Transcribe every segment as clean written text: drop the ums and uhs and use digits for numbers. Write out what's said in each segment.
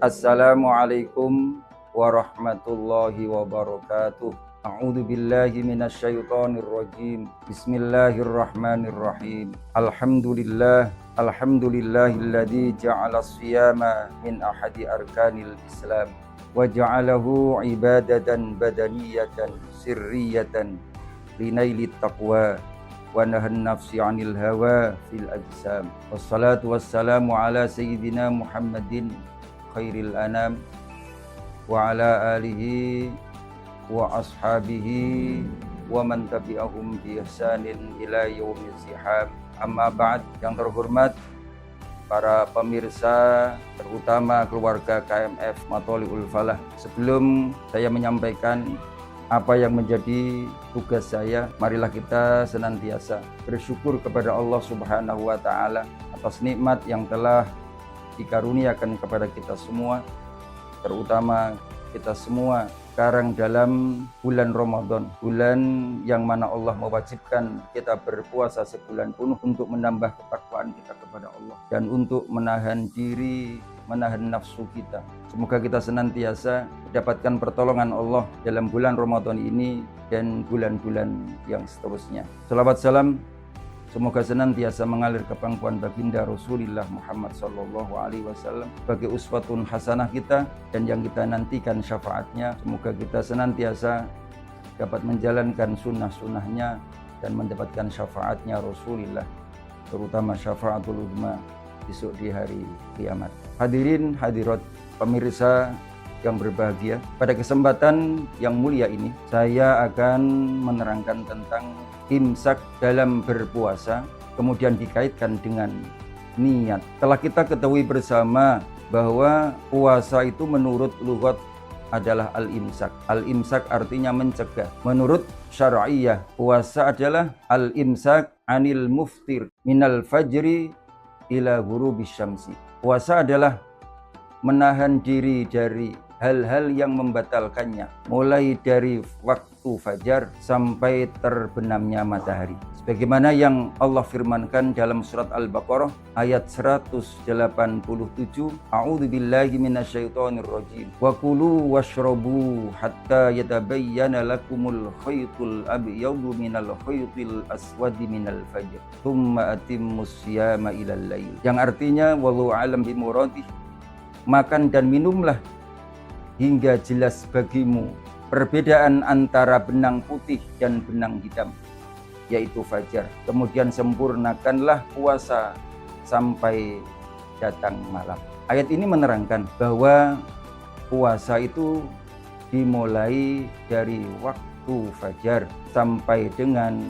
Assalamualaikum warahmatullahi wabarakatuh. A'udzu billahi minasyaitonir rajim. Bismillahirrahmanirrahim. Alhamdulillahilladzi ja'ala as-siyama min ahadi arkanil Islam wa ja'alahu ibadatan badaniyatan sirriyatan linailit taqwa wa nahan nafsi 'anil hawa fil ajsam. Wassalatu wassalamu ala sayyidina Muhammadin khairil anam wa ala alihi wa ashabihi wa man tabi'ahum bi ihsanin ila yaumil ziham. Amma ba'd. Yang terhormat para pemirsa, terutama keluarga KMF Matholiul Falah, sebelum saya menyampaikan apa yang menjadi tugas saya, marilah kita senantiasa bersyukur kepada Allah Subhanahu wa taala atas nikmat yang telah dikaruniakan kepada kita semua, terutama kita semua sekarang dalam bulan Ramadan, bulan yang mana Allah mewajibkan kita berpuasa sebulan penuh untuk menambah ketakwaan kita kepada Allah dan untuk menahan diri, menahan nafsu kita. Semoga kita senantiasa mendapatkan pertolongan Allah dalam bulan Ramadan ini dan bulan-bulan yang seterusnya. Salawat salam semoga senantiasa mengalir ke pangkuan baginda Rasulullah Muhammad SAW sebagai uswatun hasanah kita dan yang kita nantikan syafaatnya. Semoga kita senantiasa dapat menjalankan sunnah-sunnahnya dan mendapatkan syafaatnya Rasulullah, terutama syafaatul uzma besok di hari kiamat. Hadirin hadirat pemirsa yang berbahagia, pada kesempatan yang mulia ini saya akan menerangkan tentang imsak dalam berpuasa, kemudian dikaitkan dengan niat. Telah kita ketahui bersama bahwa puasa itu menurut lughat adalah al-imsak. Al-imsak artinya mencegah. Menurut syar'iyah, puasa adalah al-imsak anil muftir minal fajri ila ghurubis syamsi. Puasa adalah menahan diri dari hal-hal yang membatalkannya, mulai dari waktu fajar sampai terbenamnya matahari. Sebagaimana yang Allah firmankan dalam surat Al-Baqarah ayat 187, A'udzu billahi minasyaitonir rajim. Wa kulu washrabu hatta yatabayyana lakumul khaytul abyadu minal khaytil aswadi minal fajr. Tsumma atimmus siyama ilal lail. Yang artinya wallahu alam bimuradih. Makan dan minumlah hingga jelas bagimu perbedaan antara benang putih dan benang hitam, yaitu fajar. Kemudian sempurnakanlah puasa sampai datang malam. Ayat ini menerangkan bahwa puasa itu dimulai dari waktu fajar sampai dengan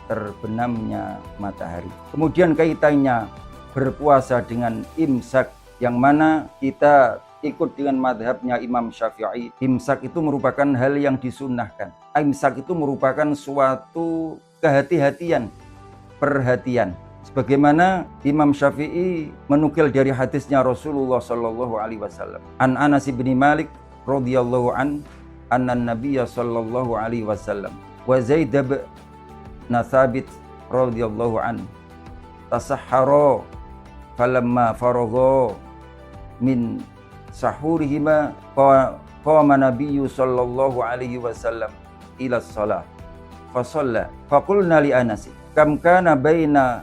terbenamnya matahari. Kemudian kaitannya berpuasa dengan imsak, yang mana kita ikut dengan madhabnya Imam Syafi'i. Imsak itu merupakan hal yang disunnahkan. Imsak itu merupakan suatu kehati-hatian, perhatian. Sebagaimana Imam Syafi'i menukil dari hadisnya Rasulullah sallallahu alaihi wasallam. An Anas bin Malik radhiyallahu an anna Nabiyya sallallahu alaihi wasallam wa Zaid bin Thabit radhiyallahu an tasahhara falamma faragha min sahurihima qama nabiyyu sallallahu alaihi wasallam ila shalah fa shalla fa qulna li Anas kam kana baina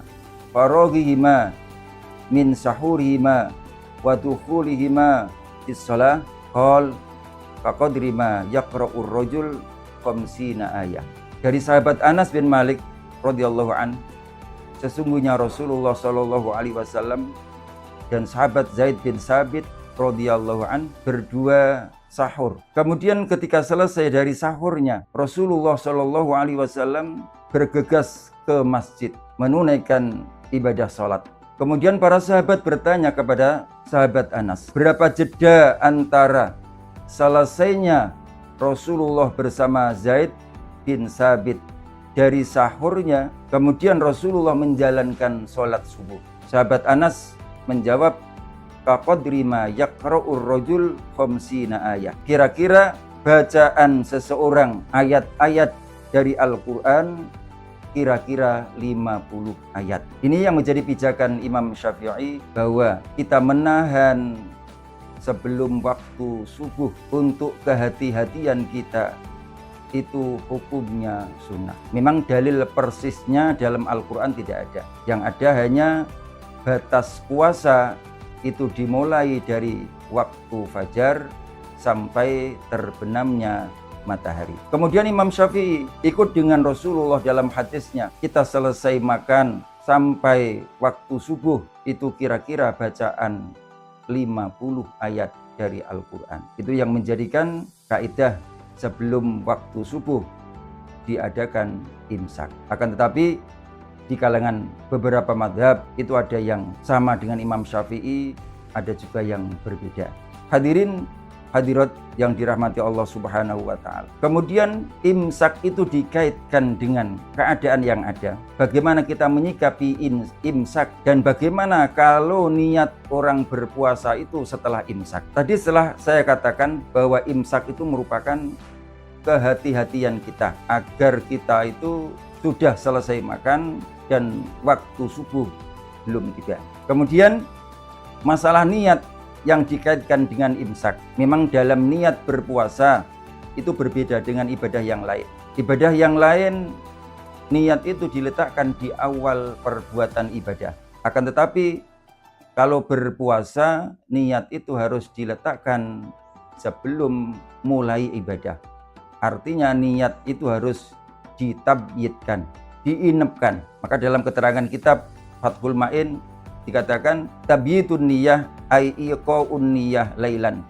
faraghihima min sahurihima wa dukhulihima fis shalah qal fa qadri ma yaqra'ur rajul 50 ayat. Dari sahabat Anas bin Malik radhiyallahu an, sesungguhnya Rasulullah sallallahu alaihi wasallam dan sahabat Zaid bin Thabit radhiyallahu an berdua sahur. Kemudian ketika selesai dari sahurnya, Rasulullah shallallahu alaihi wasallam bergegas ke masjid menunaikan ibadah salat. Kemudian para sahabat bertanya kepada sahabat Anas, berapa jeda antara selesainya Rasulullah bersama Zaid bin Thabit dari sahurnya, kemudian Rasulullah menjalankan salat subuh. Sahabat Anas menjawab, kaqadri ma yaqra'ur rajul 50 ayat. Kira-kira bacaan seseorang ayat-ayat dari Al-Qur'an kira-kira 50 ayat. Ini yang menjadi pijakan Imam Syafi'i, bahwa kita menahan sebelum waktu subuh untuk kehati-hatian kita itu hukumnya sunnah. Memang dalil persisnya dalam Al-Quran tidak ada. Yang ada hanya batas puasa itu dimulai dari waktu fajar sampai terbenamnya matahari. Kemudian Imam Syafi'i ikut dengan Rasulullah dalam hadisnya. Kita selesai makan sampai waktu subuh itu kira-kira bacaan 50 ayat dari Al-Quran. Itu yang menjadikan kaidah sebelum waktu subuh diadakan imsak. Akan tetapi di kalangan beberapa madhab itu ada yang sama dengan Imam Syafi'i, ada juga yang berbeda. Hadirin hadirat yang dirahmati Allah Subhanahu wa Ta'ala. Kemudian imsak itu dikaitkan dengan keadaan yang ada. Bagaimana kita menyikapi imsak dan bagaimana kalau niat orang berpuasa itu setelah imsak. Tadi setelah saya katakan bahwa imsak itu merupakan kehati-hatian kita agar kita itu sudah selesai makan dan waktu subuh belum tiba. Kemudian masalah niat yang dikaitkan dengan imsak. Memang dalam niat berpuasa itu berbeda dengan ibadah yang lain. Ibadah yang lain niat itu diletakkan di awal perbuatan ibadah. Akan tetapi kalau berpuasa niat itu harus diletakkan sebelum mulai ibadah. Artinya niat itu harus ditabyidkan, diinepkan. Maka dalam keterangan kitab Fathul Ma'in dikatakan tabyitun niyah ai iqaun niyah lailan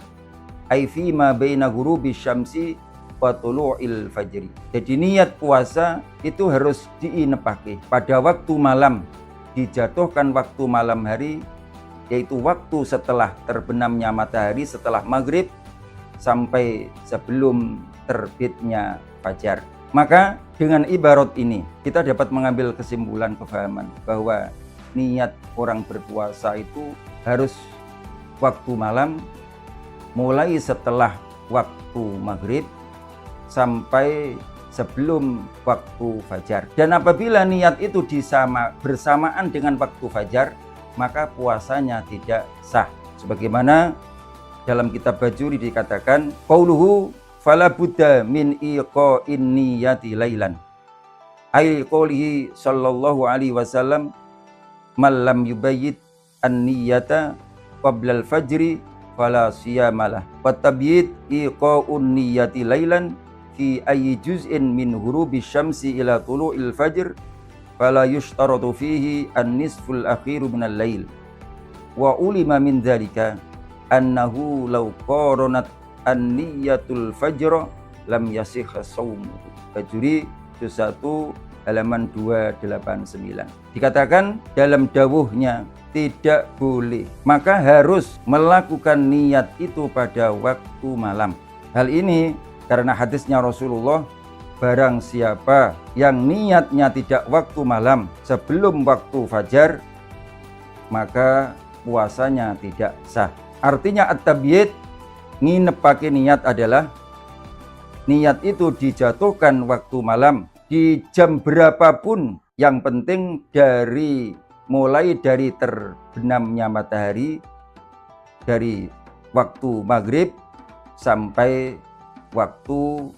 ai fi ma baina ghurubis syamsi wa tulu'il fajri. Jadi niat puasa itu harus diinepake pada waktu malam, dijatuhkan waktu malam hari, yaitu waktu setelah terbenamnya matahari, setelah maghrib sampai sebelum terbitnya fajar. Maka dengan ibarat ini kita dapat mengambil kesimpulan kefahaman bahwa niat orang berpuasa itu harus waktu malam mulai setelah waktu maghrib sampai sebelum waktu fajar. Dan apabila niat itu bersamaan dengan waktu fajar, maka puasanya tidak sah. Sebagaimana dalam kitab Bajuri dikatakan, qauluhu fala budda min iqa'in niyati lailan. Ai qoulihi sallallahu alaihi wasallam malam yubayyid an-niyata qabla al-fajri fala siyamalah wa tabyid iqa'un niyati lailan fi ayyi juz'in min ghurubi syamsi ila tulu'il fajr fala yushtaratu fihi an-nisful akhiru min al-lail wa ulima min dhalika annahu law qaranat an-niyatul fajr lam yasihha shaumuhu. Bajuri juz 1 halaman 289. Dikatakan dalam dawuhnya tidak boleh, maka harus melakukan niat itu pada waktu malam. Hal ini karena hadisnya Rasulullah, barang siapa yang niatnya tidak waktu malam sebelum waktu fajar, maka puasanya tidak sah. Artinya at-tabyid, nginep pakai niat adalah niat itu dijatuhkan waktu malam di jam berapapun, yang penting mulai dari terbenamnya matahari, dari waktu maghrib sampai waktu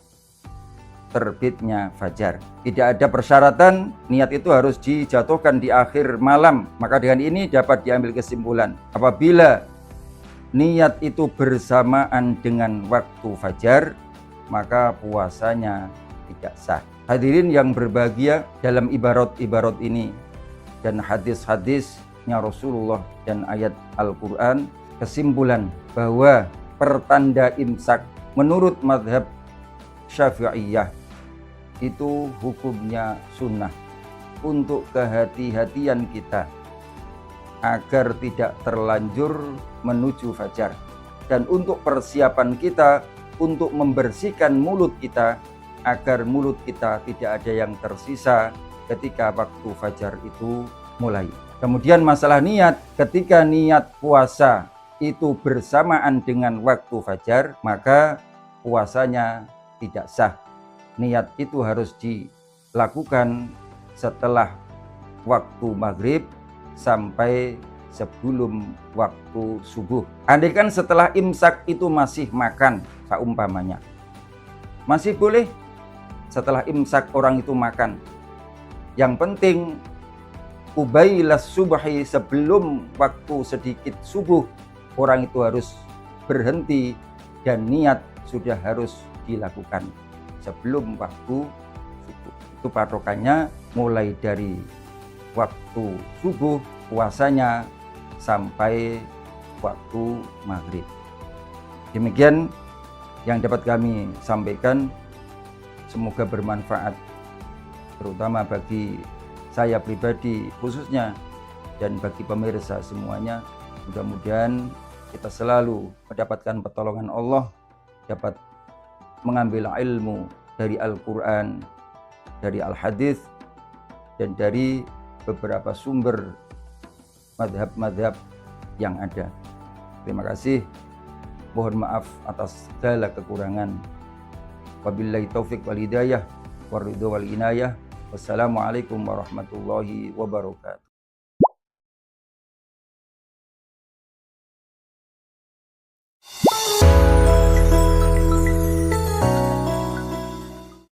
terbitnya fajar. Tidak ada persyaratan niat itu harus dijatuhkan di akhir malam. Maka dengan ini dapat diambil kesimpulan, apabila niat itu bersamaan dengan waktu fajar, maka puasanya tidak sah. Hadirin yang berbahagia, dalam ibarat-ibarat ini dan hadis-hadisnya Rasulullah dan ayat Al-Quran, kesimpulan bahwa pertanda imsak menurut mazhab Syafi'iyah itu hukumnya sunnah untuk kehati-hatian kita agar tidak terlanjur menuju fajar, dan untuk persiapan kita untuk membersihkan mulut kita agar mulut kita tidak ada yang tersisa ketika waktu fajar itu mulai. Kemudian masalah niat, ketika niat puasa itu bersamaan dengan waktu fajar, maka puasanya tidak sah. Niat itu harus dilakukan setelah waktu maghrib sampai sebelum waktu subuh. Andaikan setelah imsak itu masih makan, seumpamanya, masih boleh setelah imsak orang itu makan. Yang penting ubailas subhi, sebelum waktu sedikit subuh, orang itu harus berhenti dan niat sudah harus dilakukan sebelum waktu subuh. Itu patokannya, mulai dari waktu subuh puasanya sampai waktu maghrib. Demikian yang dapat kami sampaikan, semoga bermanfaat terutama bagi saya pribadi khususnya dan bagi pemirsa semuanya. Mudah-mudahan kita selalu mendapatkan pertolongan Allah, dapat mengambil ilmu dari Al-Quran, dari Al-Hadis, dan dari beberapa sumber madhab-madhab yang ada. Terima kasih. Mohon maaf atas segala kekurangan. Wabillahi taufiq wal hidayah, waridho wal inayah. Wassalamualaikum warahmatullahi wabarakatuh.